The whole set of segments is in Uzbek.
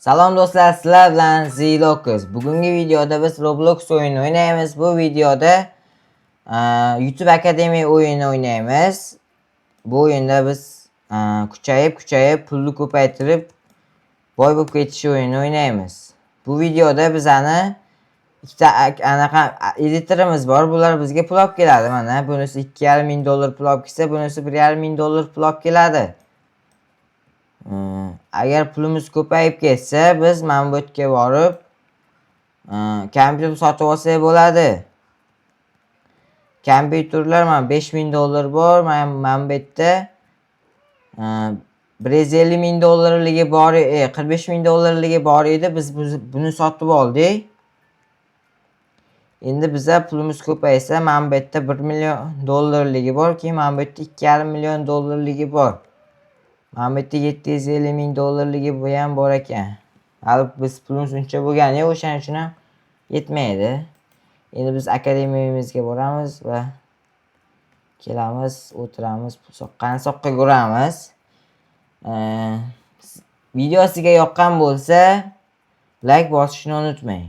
Salom do'stlar, sizlar bilan Zilokus. Bugungi videoda biz Roblox o'yini o'ynaymiz. Bu videoda YouTube Akademiya o'yini o'ynaymiz. Bu o'yinda biz kuchayib pulni ko'paytirib boy bo'lib ketish o'yini o'ynaymiz. Bu videoda bizani ikkita anaqa editorimiz bor. Bular bizga pul olib keladi. Mana bunisi 2,5 ming dollar pul olib kelsa, bunisi 1,5 ming dollar pul olib keladi. Agar pulimiz ko'payib ketsa, biz mana bu yerga borib kompyuter sotib olsak bo'ladi. Kompyuterlar mana 5 ming dollar bor. Mana bu yerda 150 ming dollarligi bor, 45 ming dollarligi bor edi. Biz buni sotib oldik. Endi bizga pulimiz ko'paysa, mana bu yerda 1 million dollarligi bor, keyin mana bu yerda 2,5 million dollarligi bor. Mana bu yerda 750 ming dollarligi bu ham bor ekan. Hali biz pulimiz uncha bo'lgani yo'q, o'shaning uchun ham yetmaydi. Endi biz akademiyamizga boramiz va kelamiz, o'tiramiz, pul soqqani soqqa ko'ramiz. Video sizga yoqqan bo'lsa, like bosishni unutmang.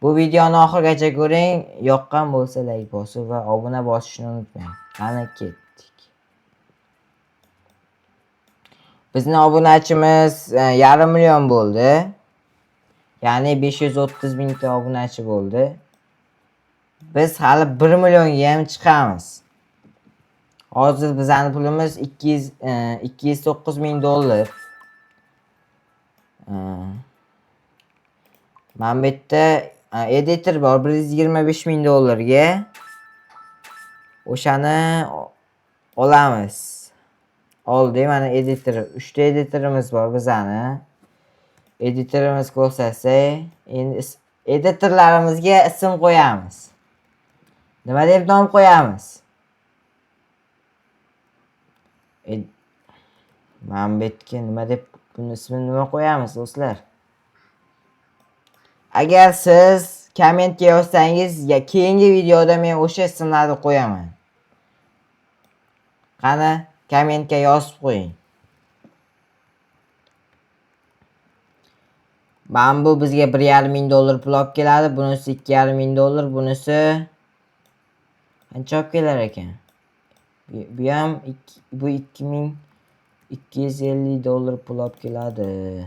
Bu videoni oxirigacha ko'ring, yoqqan bo'lsa like bosib va obuna bosishni unutmang. Qani ketdik. Bizning obunachimiz 1,5 million bo'ldi. Ya'ni 530 mingta obunachi bo'ldi. Biz hali 1 millionga ham chiqamiz. Hozir bizning pulimiz 209 ming dollar. Mana bu yerda editor bor 125 ming dollarga. O'shani olamiz. Oldik, mana editor. 3 ta editorimiz bor bizning. Editorimiz ko'rsatsa, endi editorlarimizga ism qo'yamiz. Nima deb nom qo'yamiz? Mana bu yerga nima deb buni ismini nima qo'yamiz do'stlar? Agar siz kommentga yozsangiz, keyingi videoda men o'sha ismlarni qo'yaman. Qani, kommentga yozib qo'ying. Mana bu bizga 1,5 ming dollar pul olib keladi. Bunisi 2,5 ming dollar, bunisi qancha olib kelar ekan? Bu ham 2250 dollar pul olib keladi.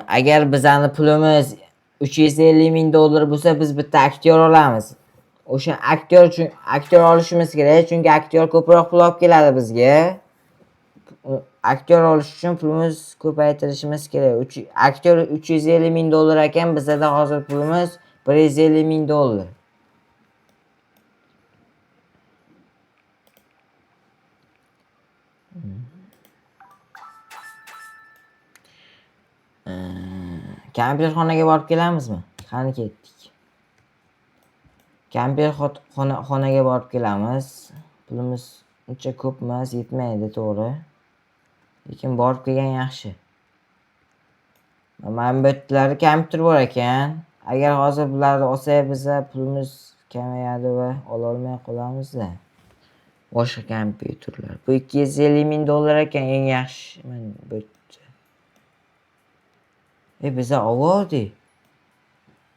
Agar bizning pulimiz 350 ming dollar bo'lsa, biz bitta aktyor olamiz. O'sha aktyor olishimiz kerak, chunki aktyor ko'proq pul olib keladi bizga. Aktyor olish uchun pulimiz ko'paytirishimiz kerak. Aktyor 350 ming dollar ekan, bizda hozir pulimiz 150 ming dollar. Kompyuter xonaga borib kelamizmi? Qani ketdik. Kompyuter xonaga borib kelamiz. Pulimiz uncha ko'p emas, yetmaydi, to'g'ri. Lekin borib kelgan yaxshi. Mana bu yerda kompyuter bor ekan. Agar hozir bularni olsak, bizga pulimiz kamayadi va ola olmay qolamiz-da. Boshqa kompyuterlar. Bu 250 ming dollar ekan, eng yaxshi. Mana bu yerda. Biza oldik.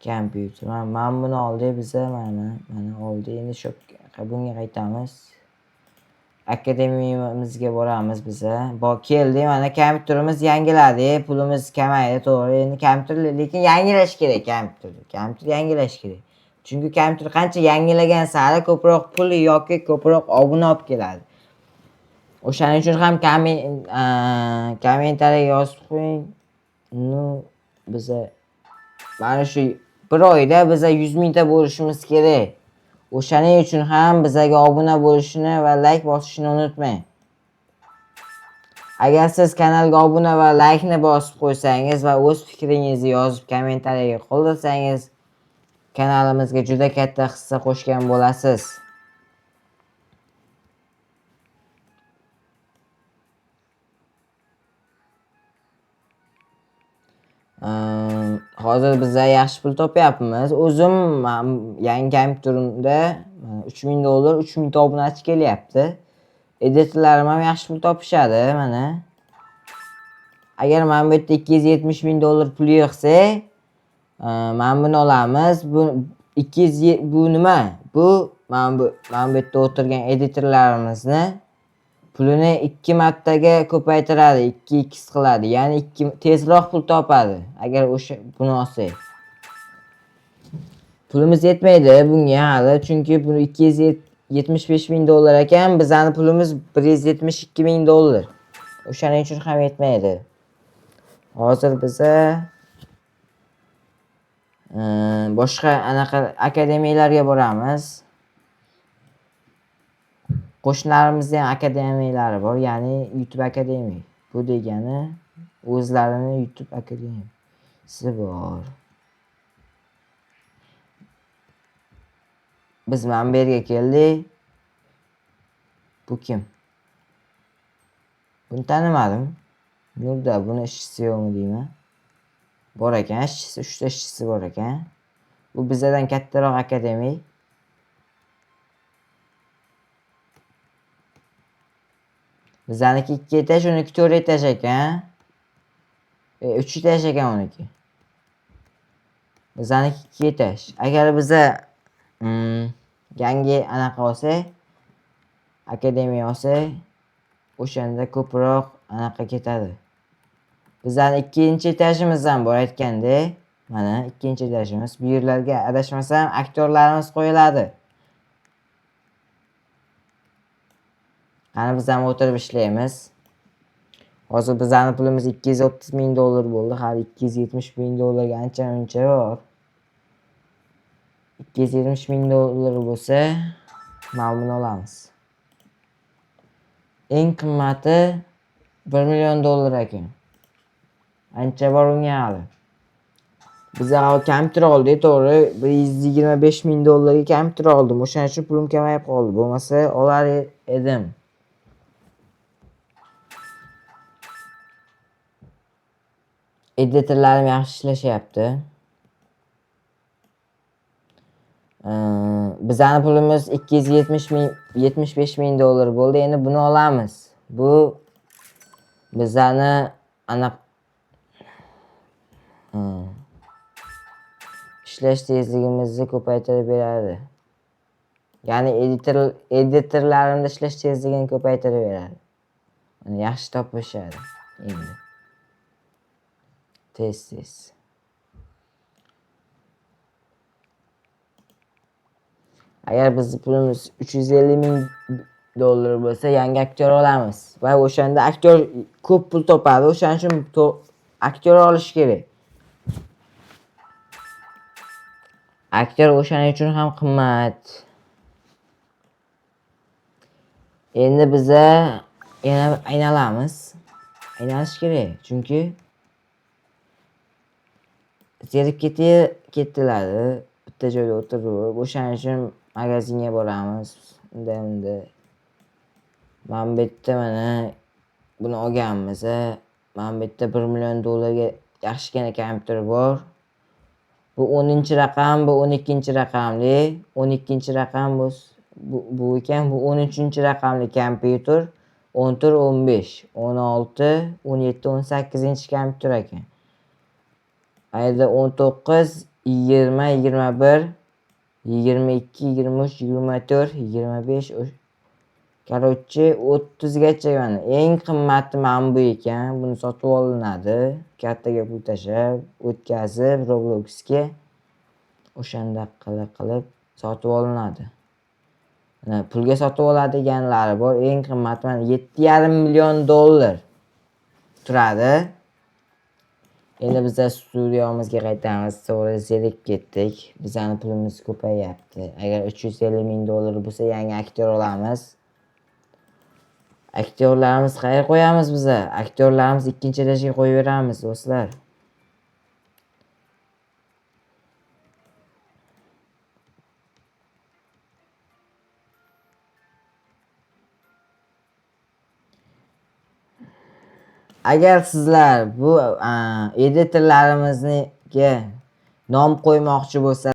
Kompyuter. Mana buni oldik biza, mana oldik. Endi shu bunga qaytamiz. Akademiyamizga boramiz biza. Keldik, mana kompyuterimiz yangiladi, pulimiz kamaydi, to'g'ri. Endi kompyuter lekin yangilash kerak kompyuter yangilash kerak. Chunki kompyuter qancha yangilagan sari ko'proq pul yoki ko'proq obuna olib keladi. O'shaning uchun ham kommentariyaga yozib qo'ying. Biza mana shu bir oyda biza 100 mingta bo'lishimiz kerak. O'shaning uchun ham bizga obuna bo'lishni va like bosishni unutmang. Agar siz kanalga obuna va like ni bosib qo'ysangiz va o'z fikringizni yozib kommentariyaga qoldirsangiz, kanalimizga juda katta hissa qo'shgan bo'lasiz. Hozir bizlar yaxshi pul topyapmiz. O'zim yangi kompyuterimda 3 ming dollar, 3 mingta obunachi kelyapti. editorlarim ham yaxshi pul topishadi mana. Agar mana bu yerda 270 ming dollar pul yig'sa, mana buni olamiz. Bu 200 bu nima? Bu mana bu yerda o'tirgan editorlarimizni pulini 2 martaga ko'paytiradi, 2x qiladi. Ya'ni tezroq pul topadi agar o'sha buni olsak. Pulimiz yetmaydi bunga hali, chunki bu 275 ming dollar ekan, bizning pulimiz 172 ming dollar. O'shaning uchun ham yetmaydi. Hozir biza boshqa anaqa akademiyalarga boramiz. Qo'shnilarimizda ham akademiyalari bor, ya'ni YouTube akademiya. Bu degani o'zlarining YouTube akademiyasi bor. Biz mana bu yerga keldik. Bu kim? Buni tanimadim. Nurda buni ishchisi yo'qmi deyman. Bor ekan, ishchisi, 3 ta ishchisi bor ekan. Bu bizdan kattaroq akademiya. Bizaniki 2 etaj, uniki 4 etaj ekan. 3 etaj ekan uniki. Bizaniki 2 etaj. Agar biza yangi anaqa olsa, akademiya olsa, o'shanda ko'proq anaqa ketadi. Bizning ikkinchi etajimiz ham bor aytganda, mana ikkinchi etajimiz. Bu yerlarga adashmasam aktyorlarimiz qo'yiladi. Qani biz ham o'tirib ishlaymiz. Hozir bizning pulimiz 230 ming dollar bo'ldi. Hali 270 ming dollarga ancha-muncha bor. 270 ming dollar bo'lsa, mana buni olamiz. Eng qimmati 1 million dollar ekan. Ancha bor unga hali. Biz kompyuter oldik, to'g'ri, 125 ming dollarga kompyuter oldim. O'shaning uchun pulim kamayib qoldi. Bo'lmasa olar edim. Editorlarim yaxshi ishlashyapti. Bizning pulimiz 275 ming dollar bo'ldi. Endi buni olamiz. Bu bizani ishlash tezligimizni ko'paytirib beradi. Ya'ni editorlarimda ishlash tezligini ko'paytirib beradi. Yaxshi topishadi endi. Tez. Agar bizning pulimiz 350 ming dollar bo'lsa, yangi aktyor olamiz. Va o'shanda aktyor ko'p pul topadi. O'shaning uchun aktyor olish kerak. Aktyor o'shaning uchun ham qimmat. Endi biza yana aynalamiz. Aynalish kerak, chunki zerib ketdilar. Bitta joyda o'tirib, o'shaning uchun magazinga boramiz. Unda mana bu yerda mana buni olganmiz. Mana bu yerda 1 million dollarga yaxshigina kompyuter bor. Bu 10-raqam, bu 12-raqamli. 12-raqam bu ekan, bu 13-raqamli kompyuter. 14, 15, 16, 17, 18 kompyuter ekan. Ayda 19, 20, 21, 22, 23, 24, 25, короче 30 gacha mana. Eng qimmati mana bu ekan. Buni sotib olinadi. Kattaga pul tashab, o'tkazib Robloxga o'shanda qilib sotib olinadi. Mana pulga sotib oladiganlari bor. Eng qimmati mana 7,5 million dollar turadi. Endi biz studiyamizga qaytamiz. To'g'ri zerikib ketdik. Bizning pulimiz ko'payyapti. Agar 350 ming dollar bo'lsa, yangi aktyor olamiz. Aktyorlarimiz qayerga qo'yamiz biz? Aktyorlarimiz ikkinchi etajga qo'yib beramiz, do'stlar. Agar sizlar bu editorlarimizga nom qo'ymoqchi bo'lsa